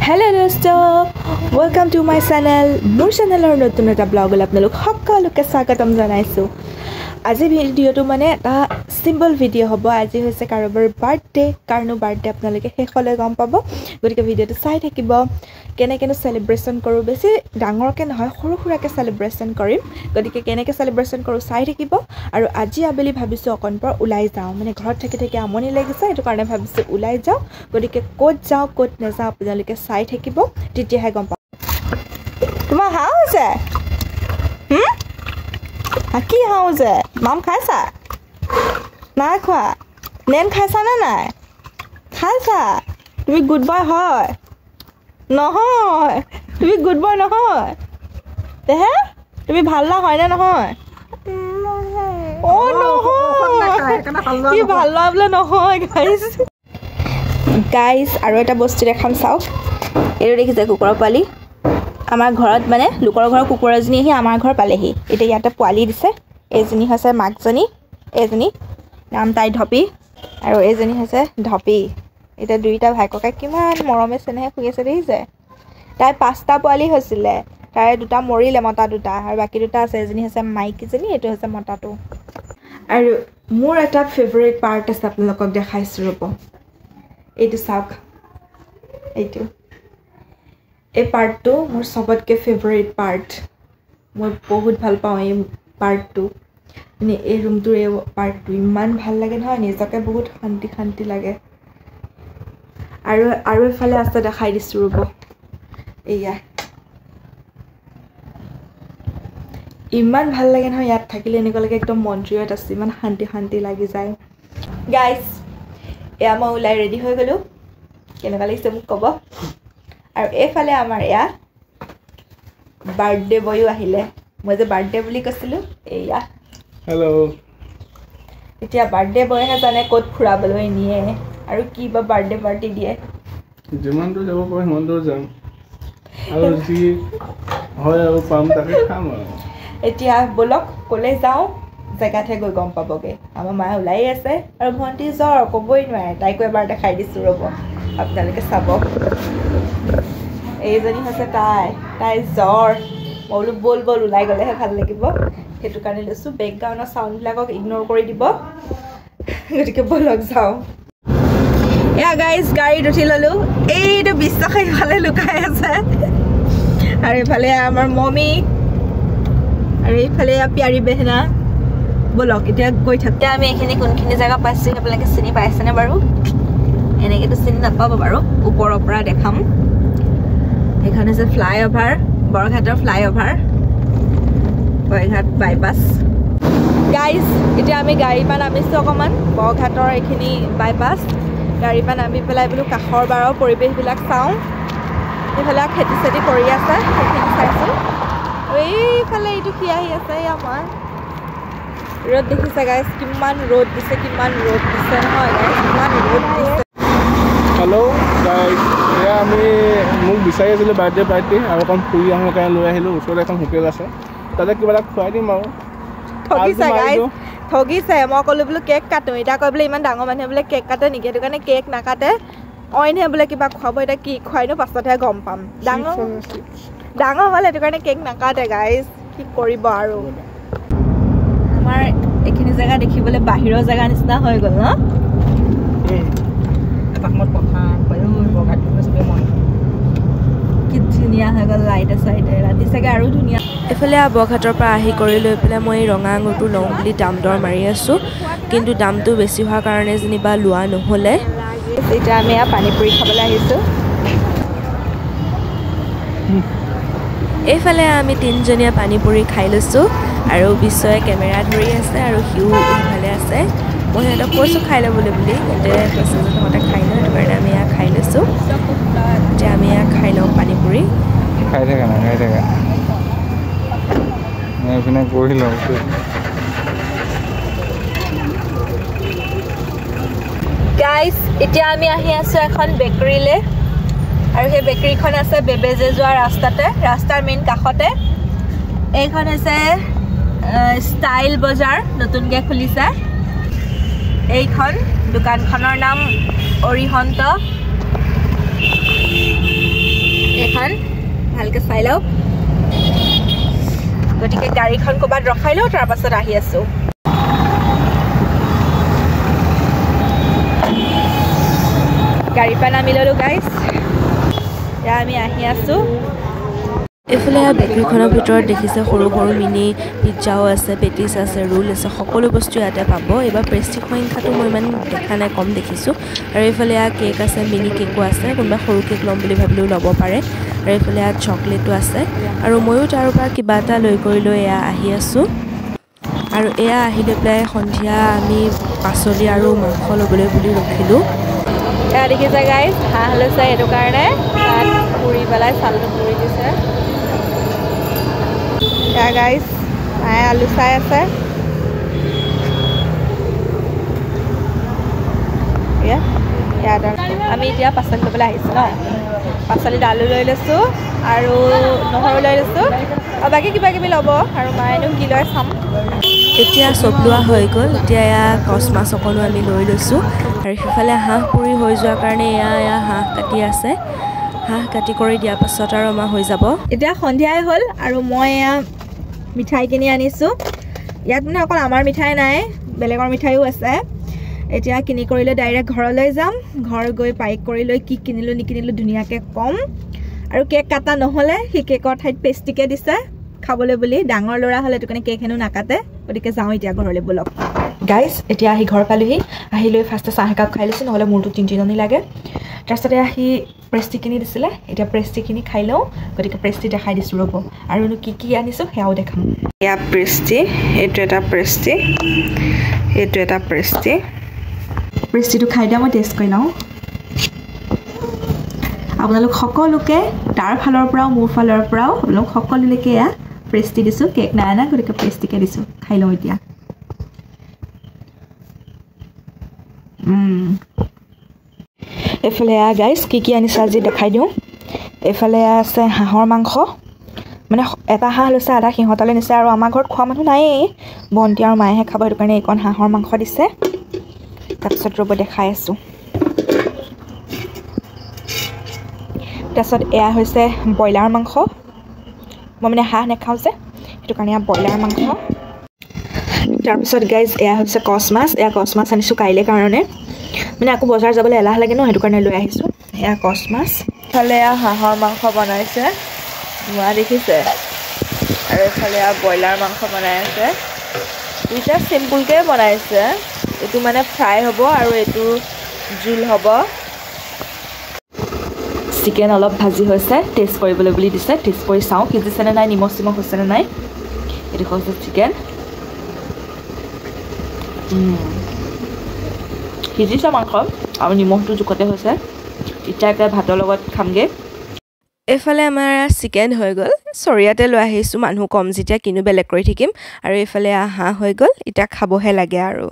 Hello dosto, welcome to my channel. মোৰ চেনেলৰ নতুন এটা ব্লগলৈ আপোনালোক সকলোকে স্বাগতম জনাইছো। আজি ভিডিওটো মানে এটা সিম্পল ভিডিও হ'ব। আজি হৈছে কাৰোবাৰ বাৰ্থডে, কাৰনো বাৰ্থডে আপোনালোকে শেষলৈ গম পাব। গতিকে ভিডিওটো চাই থাকিব। কেনেকেনো সেলিব্ৰেশন কৰো, বেছি ডাঙৰকে নহয়, সৰু সৰুকে সেলিব্ৰেশন কৰিম। গতিকে কেনেকে সেলিব্ৰেশন কৰো চাই থাকিব। আৰু আজি আবেলি ভাবিছো অকনপৰ ওলাই যাও, মানে ঘৰত থাকি আমনি লাগিছে, এটো কাৰণে ভাবিছো ওলাই যাও। গতিকে ক'ত যাও ক'ত নাযাও আপোনালোকে চাই থাকিব, তেতিয়াহে গম পাব। তোমাৰ হাও আছে কি হাও যে মাম খাইছা না খোৱা? নেন খাইছা না নাই? খাইছা? তুমি গুড বয় হয় নহয়? তুমি গুড বয় নহয় দেহে? তুমি ভাল না হয় না নহয়? ও নহয় কি ভাল না বলে নহয় গাইজ আৰু এটা বস্তু দেখাম চাওক। এইটো দেখিছে কুকুৰৰ পোৱালি। আমাৰ ঘৰত মানে লোকৰ ঘৰৰ কুকুৰ এজনী আহি আমাৰ ঘৰ পালেহি। এতিয়া ইয়াতে পোৱালি দিছে। এজনী হৈছে মাকজনী, এজনী নাম তাই ধপি, আৰু এজনী হৈছে ধপি। এতিয়া দুইটা ভাই ককাই কিমান মৰমে চেনেহে শুই আছে দেখিছে। তাই 5টা পোৱালি হৈছিলে, তাৰে 2টা মৰিলে, মতা 2টা, আৰু বাকী 2টা আছে। এজনী হৈছে মাইকীজনী, এইটো হৈছে মতাটো। আৰু মোৰ এটা ফেভাৰিট পাৰ্ট আছে, আপোনালোকক দেখাইছো ৰ'ব। এইটো চাওক, এইটো এই পাৰ্টটো মোৰ সবতকৈ ফেভাৰিট পাৰ্ট। মই বহুত ভাল পাওঁ এই পাৰ্টটো, মানে এই ৰুমটোৰ এই পাৰ্টটো ইমান ভাল লাগে নহয়, নিজকে বহুত শান্তি লাগে। আৰু এফালে আছে, দেখাই দিছোঁ ৰ'ব। এয়া ইমান ভাল লাগে নহয়, ইয়াত থাকিলে এনেকুৱা লাগে একদম মন্দিৰত আছে, ইমান শান্তি লাগি যায়। গাইজ এয়া মই ওলাই ৰেডি হৈ গ'লোঁ, কেনেকুৱা লাগিছে মোক ক'ব। আৰু এইফালে আমাৰ এয়া বাৰ্থডে বয়ো আহিলে। মই যে বাৰ্থডে বুলি কৈছিলোঁ, এয়া হেল্ল'। এতিয়া বাৰ্থডে বয়হে জানে ক'ত ফুৰাবলৈ নিয়ে আৰু কি বা বাৰ্থডে পাৰ্টি দিয়ে। যিমান দূৰ যাব পাৰোঁ সিমান দূৰ যাম, আৰু যি হয় আৰু পাম তাকে খাম আৰু। এতিয়া ব'লক ক'লে যাওঁ, জেগাতহে গৈ গম পাবগৈ। আমাৰ মায়ে ওলাই আছে, আৰু ভণ্টি জ্বৰ ক'বই নোৱাৰে। তাইকো এবাৰ দেখাই দিছোঁ ৰ'ব, আপোনালোকে চাব। এইজনী হৈছে তাই জ্বৰ। মই বোলো ব'ল ওলাই গ'লেহে ভাল লাগিব, সেইটো কাৰণে লৈছোঁ। বেকগ্ৰাউণ্ডৰ চাউণ্ডবিলাকক ইগন'ৰ কৰি দিব। গতিকে ব'লক যাওঁ। এয়া গাইজ গাড়ীত উঠি ল'লোঁ। এইটো বিশ্বাসে ইফালে লুকাই আছে, আৰু এইফালে আমাৰ মমি, আৰু এইফালে পিয়াৰী বেহনা। ব'লক এতিয়া গৈ থাকোঁ। আমি এইখিনি কোনখিনি জেগা পাইছোঁ আপোনালোকে চিনি পাইছেনে বাৰু? এনেকৈতো চিনি নাপাব বাৰু, ওপৰৰ পৰা দেখাম। এইখন হৈছে ফ্লাইঅভাৰ, বৰঘাটৰ ফ্লাইঅভাৰ, বৰঘাট বাইপাছ। গাইজ এতিয়া আমি গাড়ীৰ পৰা নামিছোঁ অকণমান, বৰঘাটৰ এইখিনি বাইপাছ। গাড়ীৰ পৰা নামি পেলাই বোলো কাষৰ বাৰৰ পৰিৱেশবিলাক চাওঁ। এইফালে খেতি চেতি কৰি আছে, সেইখিনি চাইছোঁ। আৰু এইফালে এইটো কি আহি আছে, আমাৰ ৰ'দ দেখিছে গাইজ, কিমান ৰ'দ দিছে নহয় গাইজ, কিমান ৰ'দ দিছে। হেল্ল' গাইজ, এয়া আমি মোক বিচাৰি আছিলোঁ বাৰ্থডে পাৰ্টি, আৰু অকণ ফুৰি আহোঁ কাৰণে লৈ আহিলোঁ। ওচৰতে এখন হোটেল আছে, তাতে কিবা এটা খুৱাই দিম আৰু। ঠগিছে গাইজ, ঠগিছে। মই ক'লোঁ বোলো কেক কাটো, এতিয়া কয় বোলে ইমান ডাঙৰ মানুহে বোলে কেক কাটে নেকি? সেইটো কাৰণে কেক নাকাটে, অইনহে বোলে কিবা খুৱাব। এতিয়া কি খুৱাইনো পাছতহে গম পাম। ডাঙৰ হ'ল, সেইটো কাৰণে কেক নাকাটে গাইজ, কি কৰিব আৰু। আমাৰ এইখিনি জেগা দেখিবলৈ বাহিৰৰ জেগা নিচিনা হৈ গ'ল ন? কি ধুনীয়া হৈ গ'ল লাইটে চাইটে, ৰাতি চাগে আৰু ধুনীয়া। এইফালে বৰঘাটৰ পৰা আহি কৰি লৈ পেলাই মই ৰঙা আঙুৰটো লওঁ বুলি দাম দৰ মাৰি আছোঁ, কিন্তু দামটো বেছি হোৱাৰ কাৰণে যেনিবা লোৱা নহ'লে। এতিয়া আমি পানী পুৰি খাবলৈ আহিছোঁ। এইফালে আমি 3জনীয়ে পানী পুৰি খাই লৈছোঁ, আৰু বিশ্বয়ে কেমেৰা ধৰি আছে, আৰু সিও এইফালে আছে। মই সিহঁতক কৈছোঁ খাই ল'বলৈ বুলি, সিহঁতে কৈছে যে তহঁতে খাই লওঁ, সেইটো কাৰণে আমি খাই লৈছোঁ। এতিয়া আমি খাই লওঁ পানী পুৰি। খাই থাকা এইপিনে কৰি লওঁ। গাইজ এতিয়া আমি আহি আছোঁ এখন বেকাৰীলৈ, আৰু সেই বেকাৰীখন আছে বেবেজে যোৱা ৰাস্তাৰ মেইন কাষতে। এইখন হৈছে ষ্টাইল বজাৰ, নতুনকৈ খুলিছে। এইখন দোকানখনৰ নাম অৰিহন্ত। ভালকৈ চাই লওঁ গতিকে গাড়ীখন ক'ৰবাত ৰখাই লওঁ তাৰপাছত আহি আছোঁ গাড়ীৰ পৰা নামি ল'লোঁ গাইজ এতিয়া আমি আহি আছোঁ এইফালে বেকাৰীখনৰ ভিতৰত দেখিছে সৰু সৰু মিনি পিজ্জাও আছে পেটিছ আছে ৰোল আছে সকলো বস্তু ইয়াতে পাব এইবাৰ প্ৰেষ্টিজ সংখ্যাটো মই ইমান দেখা নাই কম দেখিছোঁ আৰু এইফালে কেক আছে মিনি কেকো আছে কোনোবা সৰু কেক ল'ম বুলি ভাবিলেও ল'ব পাৰে আৰু এইফালে চকলেটো আছে আৰু ময়ো তাৰ পৰা কিবা এটা লৈ এয়া আহি আছোঁ আৰু এয়া আহি লৈ পেলাই সন্ধিয়া আমি পাচলি আৰু মাংস ল'বলৈ বুলি ৰখিলোঁ এয়া দেখিছে গাইজ হাঁহ লৈছে সেইটো কাৰণে তাত পুৰি পেলাই চালটো পুৰি দিছে এয়া গাইজ মায়ে আলু চাই আছে আমি এতিয়া পাচলি ল'বলৈ আহিছোঁ ন পাচলিত আলু লৈ লৈছোঁ আৰু নহৰু লৈ লৈছোঁ আৰু বাকী কিবা কিবি ল'ব আৰু মায়েনো কি লয় চাম এতিয়া চব লোৱা হৈ গ'ল এতিয়া এয়া কচ মাছ অকণো আমি লৈ লৈছোঁ আৰু সিফালে হাঁহ পুৰি হৈ যোৱাৰ কাৰণে এয়া হাঁহ কাটি আছে হাঁহ কাটি কৰি দিয়াৰ পাছত আৰু আমাৰ হৈ যাব এতিয়া সন্ধিয়াই হ'ল আৰু মই এয়া মিঠাই কিনি আনিছোঁ ইয়াত মানে অকল আমাৰ মিঠাই নাই বেলেগৰ মিঠাইও আছে এতিয়া কিনি কৰিলে ডাইৰেক্ট ঘৰলৈ যাম ঘৰ গৈ পাইক কৰি লৈ কি কিনিলোঁ নিকিনিলোঁ ধুনীয়াকৈ ক'ম আৰু কেক কাটা নহ'লে সি কেকৰ ঠাইত পেষ্ট্ৰিকে দিছে খাবলৈ বুলি ডাঙৰ ল'ৰা হ'লে এইটো কাৰণে কেক হেনো নাকাটে গতিকে যাওঁ এতিয়া ঘৰলৈ ব'লক গাইজ এতিয়া আহি ঘৰ পালোহি আহি লৈ ফাৰ্ষ্টে চাহ একাপ খাই লৈছোঁ নহ'লে মূৰটো টিনটিননি লাগে তাৰপিছতে আহি প্ৰেষ্টি কিনি দিছিলে এতিয়া প্ৰেষ্টিখিনি খাই লওঁ গতিকে প্ৰেষ্টি দেখাই দিছোঁ ৰ'ব আৰুনো কি আনিছোঁ সেয়াও দেখাম এয়া প্ৰেষ্টি এইটো এটা প্ৰেষ্টি এইটো এটা প্ৰেষ্টি প্ৰেষ্টিটো খাই দিয়া মই টেষ্ট কৰি লওঁ আপোনালোক সকলোকে তাৰ ফালৰ পৰাও মোৰ ফালৰ পৰাও আপোনালোক সকলোলৈকে এয়া প্ৰেষ্টি দিছোঁ কেক নাই অনা গতিকে প্ৰেষ্টিকে দিছোঁ খাই লওঁ এতিয়া এইফালে গাইজ কি আনিছোঁ আজি দেখাই দিওঁ এইফালে আছে হাঁহৰ মাংস মানে এটা হাঁহ লৈছে আধা সিহঁতলৈ নিছে আৰু আমাৰ ঘৰত খোৱা মানুহ নায়েই ভণ্টি আৰু মায়েহে খাব সেইটো কাৰণে এইকণ হাঁহৰ মাংস দিছে তাৰপিছত ৰ'ব দেখাই আছোঁ তাৰপিছত এয়া হৈছে ব্ৰইলাৰ মাংস মই মানে হাঁহ নাখাওঁ যে সেইটো কাৰণে এয়া ব্ৰইলাৰ মাংস তাৰপিছত গাইজ এয়া হৈছে কচ মাছ এয়া কচ মাছ আনিছোঁ কাইলৈ কাৰণে মানে আকৌ বজাৰ যাবলৈ এলাহ লাগে ন সেইটো কাৰণে লৈ আহিছোঁ এয়া কচ মাছ ইফালে এয়া হাঁহৰ মাংস বনাইছে ধোঁৱা দেখিছে আৰু এইফালে এয়া ব্ৰইলাৰ মাংস বনাই আছে দুইটা চিম্পুলকৈ বনাইছে এইটো মানে ফ্ৰাই হ'ব আৰু এইটো জোল হ'ব চিকেন অলপ ভাজি হৈছে টেষ্ট কৰিবলৈ বুলি দিছে টেষ্ট কৰি চাওঁ সিজিছেনে নাই নিমখ চিমখ হৈছেনে নাই এইটো হৈছে চিকেন সিজিছে মাংস আৰু নিমখটো জোখতে হৈছে এতিয়া একে ভাতৰ লগত খামগৈ এইফালে আমাৰ চিকেন হৈ গ'ল চৰিয়াতে লৈ আহিছোঁ মানুহ কম যেতিয়া কিনো বেলেগ কৰি থাকিম আৰু এইফালে হাঁহ হৈ গ'ল এতিয়া খাবহে লাগে আৰু